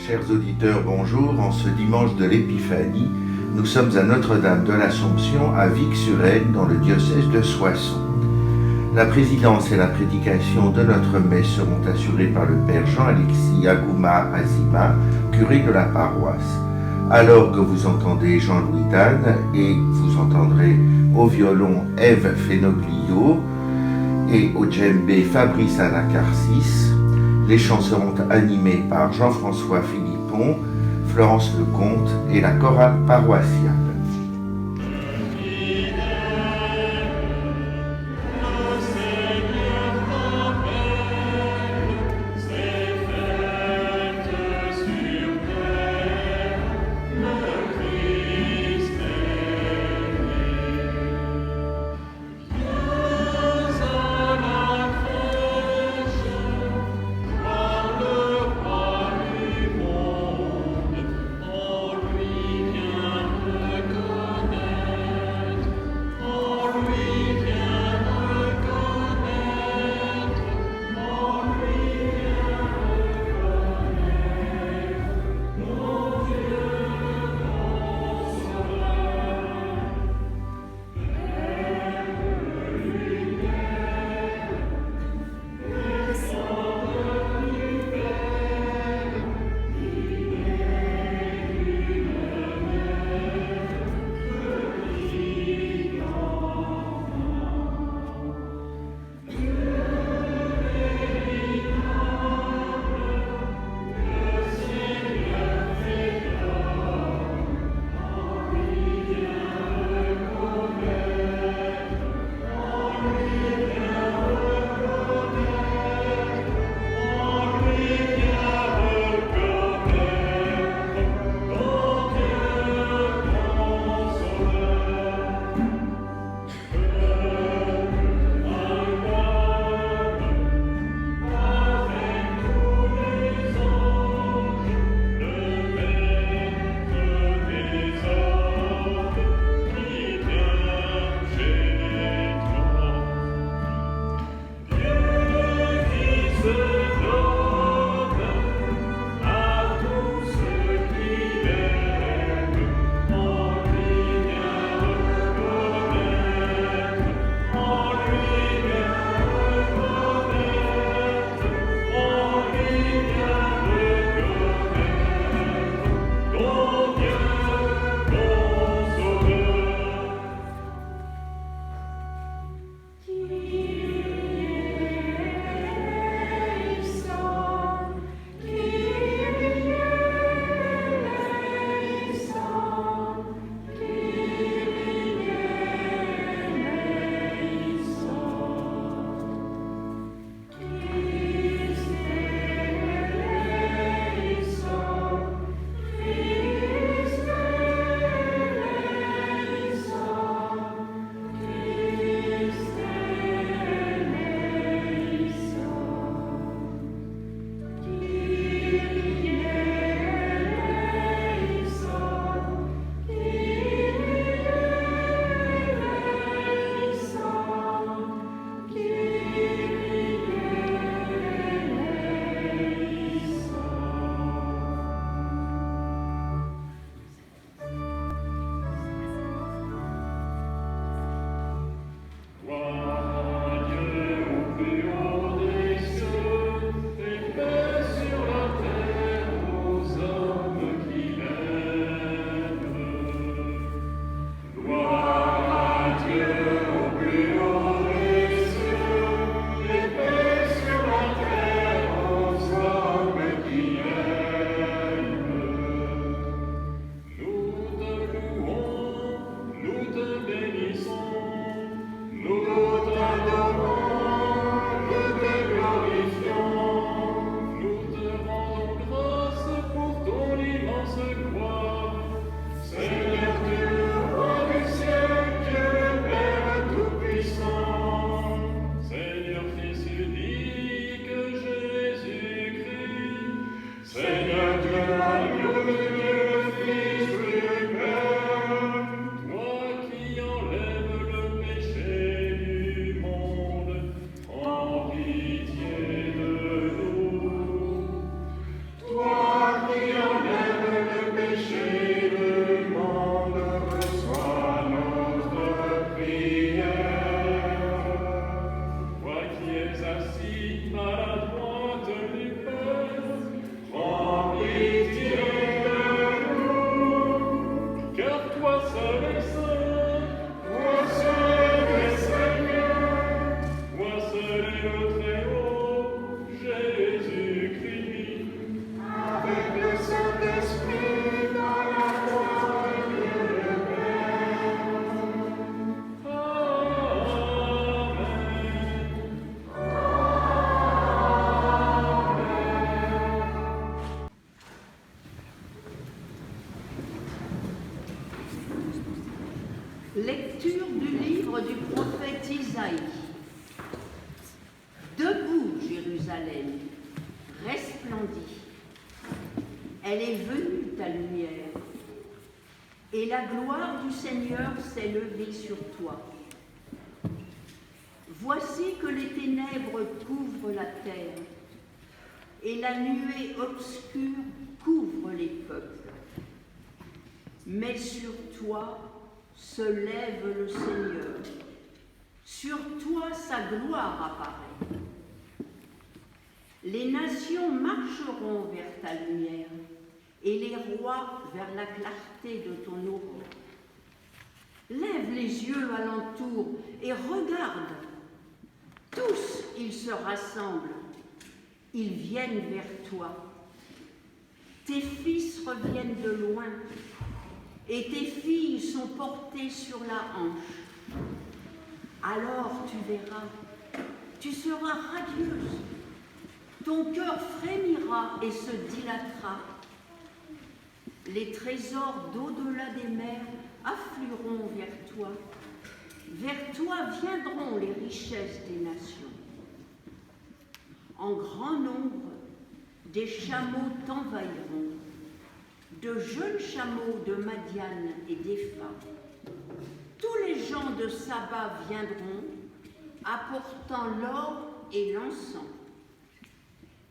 Chers auditeurs, bonjour. En ce dimanche de l'Épiphanie, nous sommes à Notre-Dame de l'Assomption à Vic-sur-Aisne, dans le diocèse de Soissons. La présidence et la prédication de notre messe seront assurées par le Père Jean-Alexis Agouma Azima, curé de la paroisse. Alors que vous entendez Jean-Louis Danne et vous entendrez au violon Ève Fenoglio et au djembé Fabrice Anacarsis, les chants seront animés par Jean-François Philippon, Florence Lecomte et la chorale paroissiale. Lecture du livre du prophète Isaïe. Debout, Jérusalem, resplendis. Elle est venue, ta lumière, et la gloire du Seigneur s'est levée sur toi. Voici que les ténèbres couvrent la terre, et la nuée obscure couvre les peuples. Mais sur toi se lève le Seigneur, sur toi sa gloire apparaît. Les nations marcheront vers ta lumière, et les rois vers la clarté de ton aurore. Lève les yeux alentour et regarde. Tous ils se rassemblent, ils viennent vers toi. Tes fils reviennent de loin, et tes filles sont portées sur la hanche. Alors tu verras, tu seras radieuse, ton cœur frémira et se dilatera. Les trésors d'au-delà des mers afflueront vers toi. Vers toi viendront les richesses des nations. En grand nombre, des chameaux t'envahiront, de jeunes chameaux de Madian et d'Épha. Tous les gens de Saba viendront, apportant l'or et l'encens.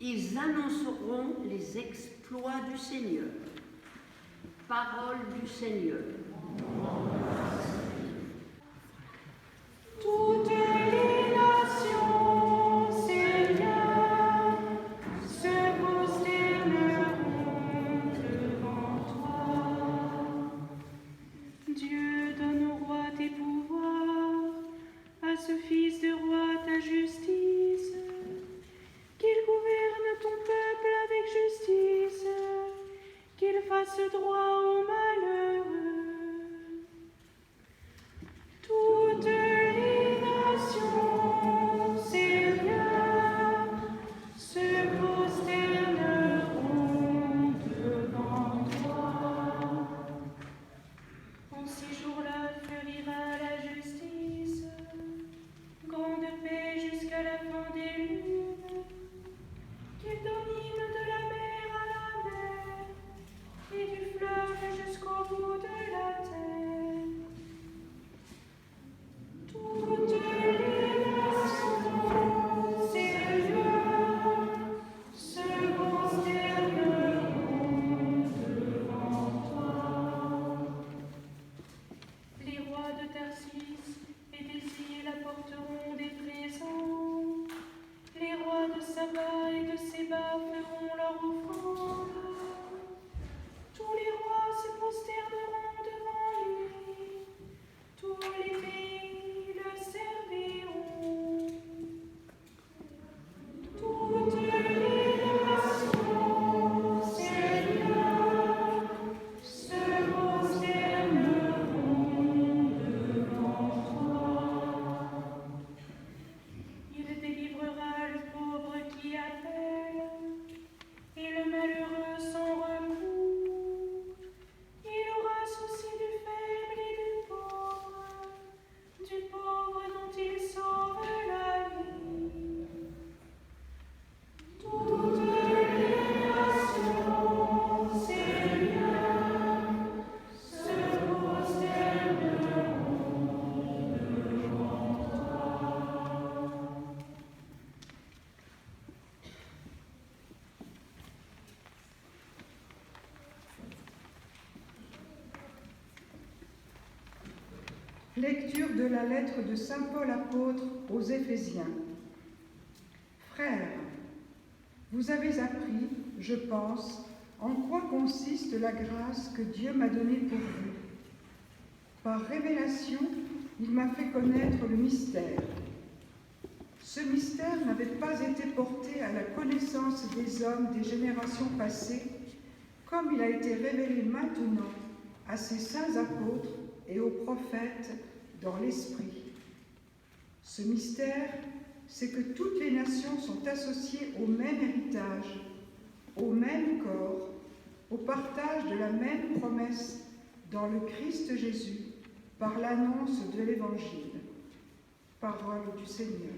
Ils annonceront les exploits du Seigneur. Parole du Seigneur. Toutes les nations, Seigneur, se prosterneront devant toi. Dieu, donne au roi tes pouvoirs, à ce fils de roi ta justice, qu'il gouverne ton peuple avec justice, qu'il fasse droit aux malheureux. Toutes les nations, Seigneur, se prosterneront devant toi. En ces jours-là fleurira la justice, grande paix jusqu'à la fin des lunes, qu'il domine de la mer à la mer, et du fleuve jusqu'au bout de la terre. Toutes les nations, Seigneur, se prosterneront devant toi. Les rois de Tarsis et des îles apporteront des présents. Les rois de Saba et de Séba feront leur offrande. Tous les rois se prosterneront devant lui. Tous les pays le serviront. Toutes les nations, Seigneur, se prosterneront devant toi. Il délivrera le pauvre qui appelle, et le malheureux sans recours. Il aura souci du faible et du pauvre dont il sauve la vie. Toutes les nations, Seigneur, se prosterneront devant toi. Lecture de la lettre de saint Paul apôtre aux Éphésiens. Frères, vous avez appris, je pense, en quoi consiste la grâce que Dieu m'a donnée pour vous. Par révélation, il m'a fait connaître le mystère. Ce mystère n'avait pas été porté à la connaissance des hommes des générations passées, comme il a été révélé maintenant à ses saints apôtres et aux prophètes dans l'Esprit. Ce mystère, c'est que toutes les nations sont associées au même héritage, au même corps, au partage de la même promesse dans le Christ Jésus, par l'annonce de l'Évangile. Parole du Seigneur.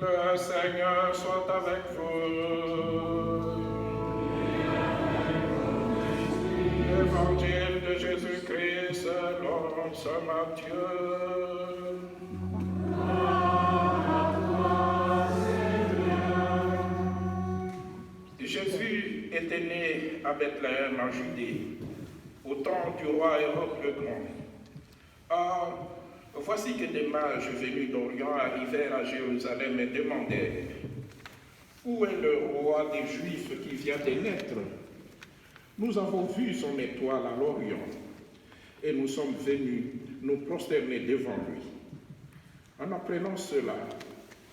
Le Seigneur soit avec vous. Évangile de Jésus-Christ selon saint Matthieu. Jésus était né à Bethléem en Judée, au temps du roi Hérode le Grand. Or, voici que des mages venus d'Orient arrivèrent à Jérusalem et demandèrent « Où est le roi des Juifs qui vient de naître? Nous avons vu son étoile à l'Orient et nous sommes venus nous prosterner devant lui. » En apprenant cela,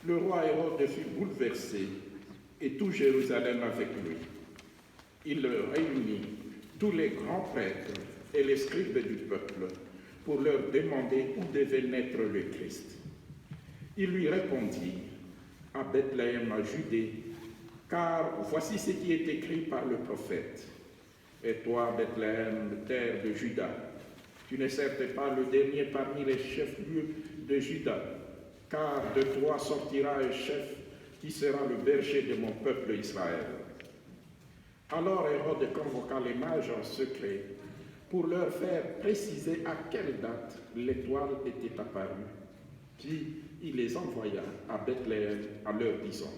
le roi Hérode fut bouleversé et tout Jérusalem avec lui. Il réunit tous les grands prêtres et les scribes du peuple pour leur demander où devait naître le Christ. Il lui répondit, à Bethléem, à Judée, car voici ce qui est écrit par le prophète. Et toi, Bethléem, terre de Juda, tu n'es certes pas le dernier parmi les chefs-lieux de Juda, car de toi sortira un chef qui sera le berger de mon peuple Israël. Alors Hérode convoqua les mages en secret pour leur faire préciser à quelle date l'étoile était apparue. Puis il les envoya à Bethléem en leur disant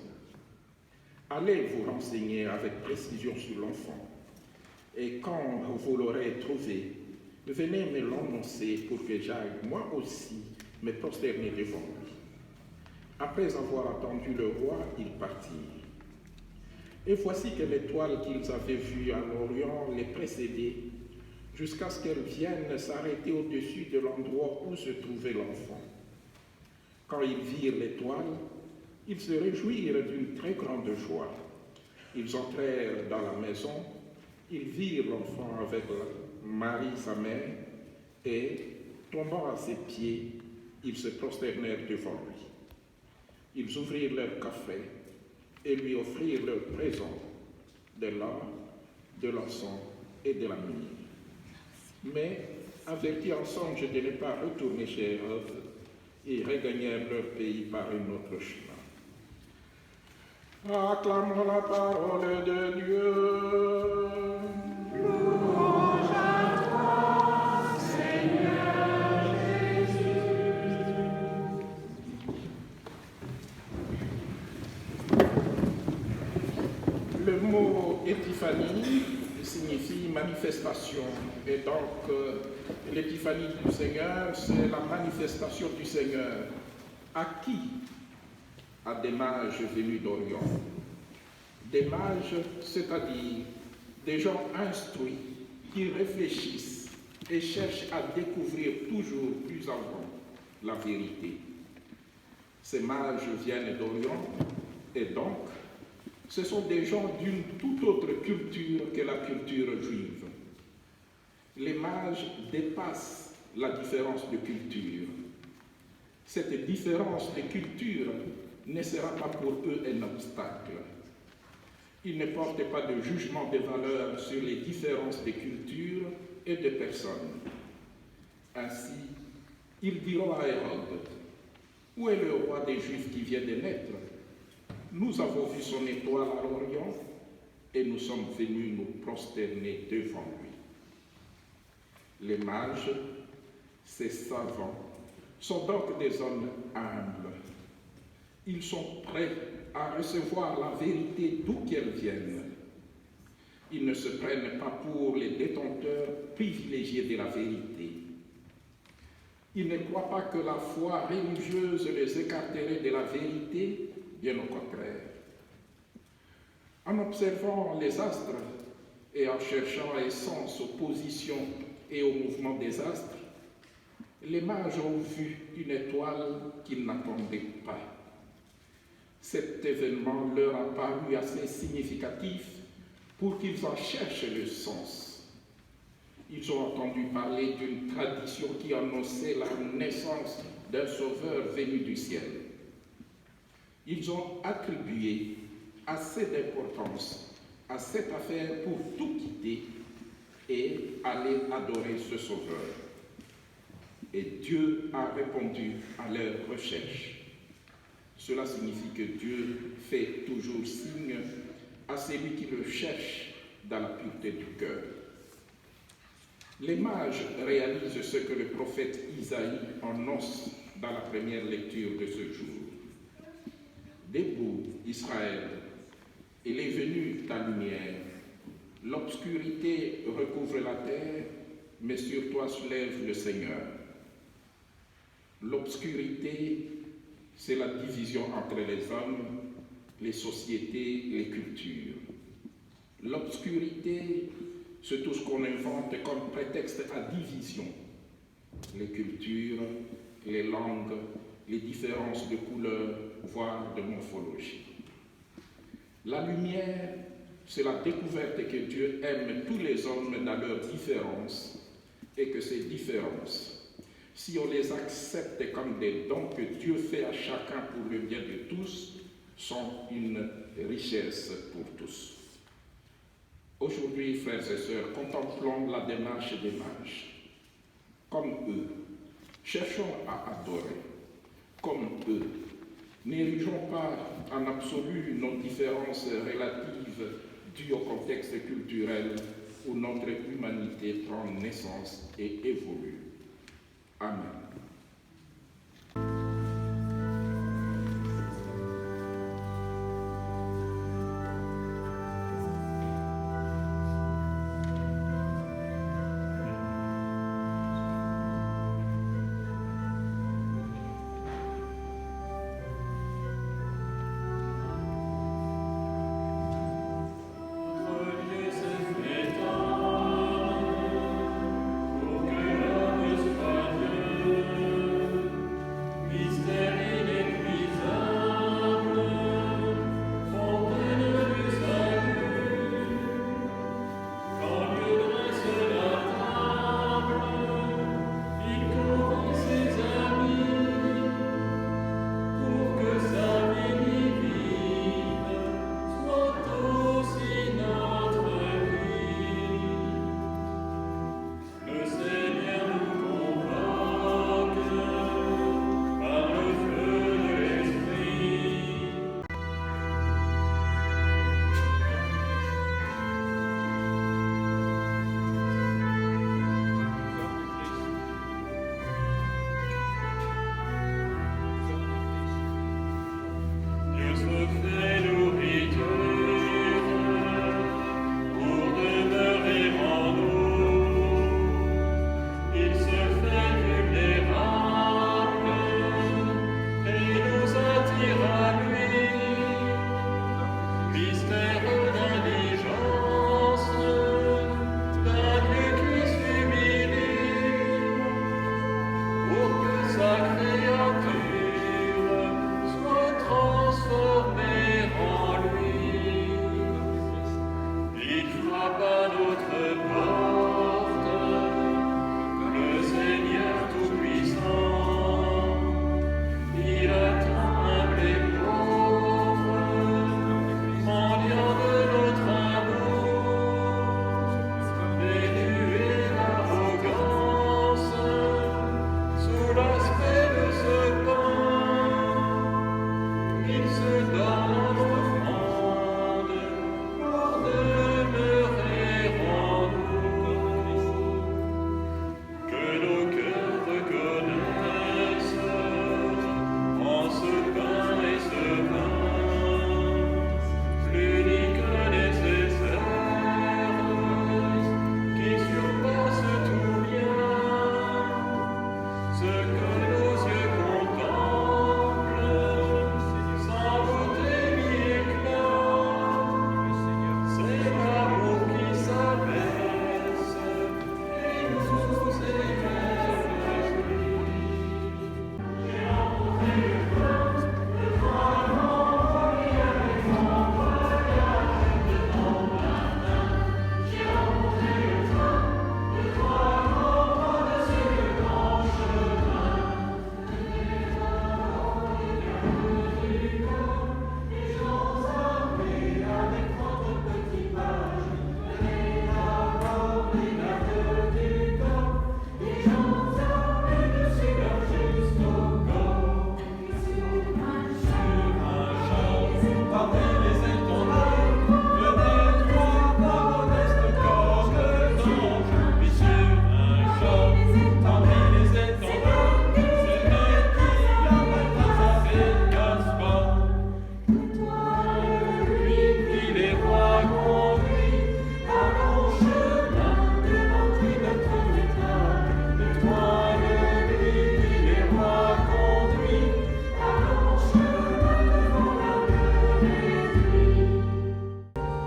« Allez vous renseigner avec précision sur l'enfant, et quand vous l'aurez trouvé, venez me l'annoncer pour que j'aille moi aussi me prosterner devant lui. » Après avoir attendu le roi, ils partirent. Et voici que l'étoile qu'ils avaient vue à l'Orient les précédait, jusqu'à ce qu'elle vienne s'arrêter au-dessus de l'endroit où se trouvait l'enfant. Quand ils virent l'étoile, ils se réjouirent d'une très grande joie. Ils entrèrent dans la maison, ils virent l'enfant avec Marie, sa mère, et, tombant à ses pieds, ils se prosternèrent devant lui. Ils ouvrirent leur café et lui offrirent leurs présents, de l'or, de l'encens et de la myrrhe. Mais, avertis en songe de ne pas retourner chez Hérode, ils regagnèrent leur pays par un autre chemin. Acclamons la parole de Dieu. Louange à toi, Seigneur Jésus. Le mot épiphanie signifie manifestation. Et donc, l'épiphanie du Seigneur, c'est la manifestation du Seigneur. À qui? À des mages venus d'Orient. Des mages, c'est-à-dire des gens instruits qui réfléchissent et cherchent à découvrir toujours plus avant la vérité. Ces mages viennent d'Orient et donc, ce sont des gens d'une toute autre culture que la culture juive. Les mages dépassent la différence de culture. Cette différence de culture ne sera pas pour eux un obstacle. Ils ne portent pas de jugement de valeur sur les différences de culture et de personnes. Ainsi, ils diront à Hérode, « Où est le roi des Juifs qui vient de naître? Nous avons vu son étoile à l'Orient et nous sommes venus nous prosterner devant lui. » Les mages, ces savants, sont donc des hommes humbles. Ils sont prêts à recevoir la vérité d'où qu'elle vienne. ils ne se prennent pas pour les détenteurs privilégiés de la vérité. Ils ne croient pas que la foi religieuse les écarterait de la vérité, bien au contraire. En observant les astres et en cherchant essence aux positions et au mouvement des astres, les mages ont vu une étoile qu'ils n'attendaient pas. Cet événement leur a paru assez significatif pour qu'ils en cherchent le sens. Ils ont entendu parler d'une tradition qui annonçait la naissance d'un sauveur venu du ciel. Ils ont attribué assez d'importance à cette affaire pour tout quitter et aller adorer ce sauveur. Et Dieu a répondu à leurs recherches. Cela signifie que Dieu fait toujours signe à celui qui le cherche dans la pureté du cœur. Les mages réalisent ce que le prophète Isaïe annonce dans la première lecture de ce jour. Debout, Israël, il est venu ta lumière. L'obscurité recouvre la terre, mais sur toi se lève le Seigneur. L'obscurité, c'est la division entre les hommes, les sociétés, les cultures. L'obscurité, c'est tout ce qu'on invente comme prétexte à division. Les cultures, les langues, les différences de couleurs, voire de morphologie. La lumière, c'est la découverte que Dieu aime tous les hommes dans leurs différences et que ces différences, si on les accepte comme des dons que Dieu fait à chacun pour le bien de tous, sont une richesse pour tous. Aujourd'hui, frères et sœurs, contemplons la démarche des mages. Comme eux, cherchons à adorer. Comme eux, n'érigeons pas en absolu nos différences relatives dues au contexte culturel où notre humanité prend naissance et évolue. Amen. Pour demeurer en nous.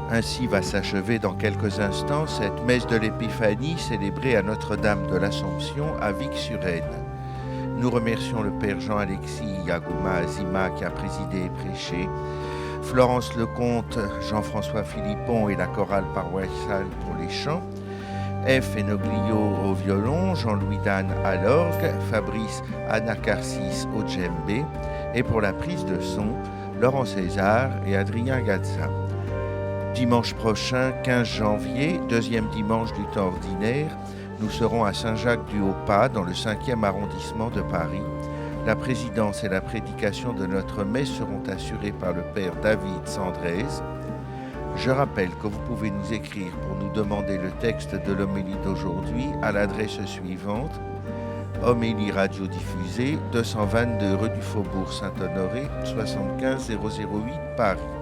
Ainsi va s'achever dans quelques instants cette messe de l'Épiphanie célébrée à Notre-Dame de l'Assomption à Vic-sur-Aisne. Nous remercions le Père Jean-Alexis Yagouma Azima qui a présidé et prêché, Florence Lecomte, Jean-François Philippon et la chorale paroissiale pour les chants, F. Enoglio au violon, Jean-Louis Dan à l'orgue, Fabrice Anacarsis au djembé et pour la prise de son, Laurent César et Adrien Gazza. Dimanche prochain, 15 janvier, deuxième dimanche du temps ordinaire, nous serons à Saint-Jacques-du-Haut-Pas, dans le 5e arrondissement de Paris. La présidence et la prédication de notre messe seront assurées par le Père David Sandrez. Je rappelle que vous pouvez nous écrire pour nous demander le texte de l'homélie d'aujourd'hui à l'adresse suivante: Homélie radiodiffusée, 222 rue du Faubourg Saint-Honoré, 75 008 Paris.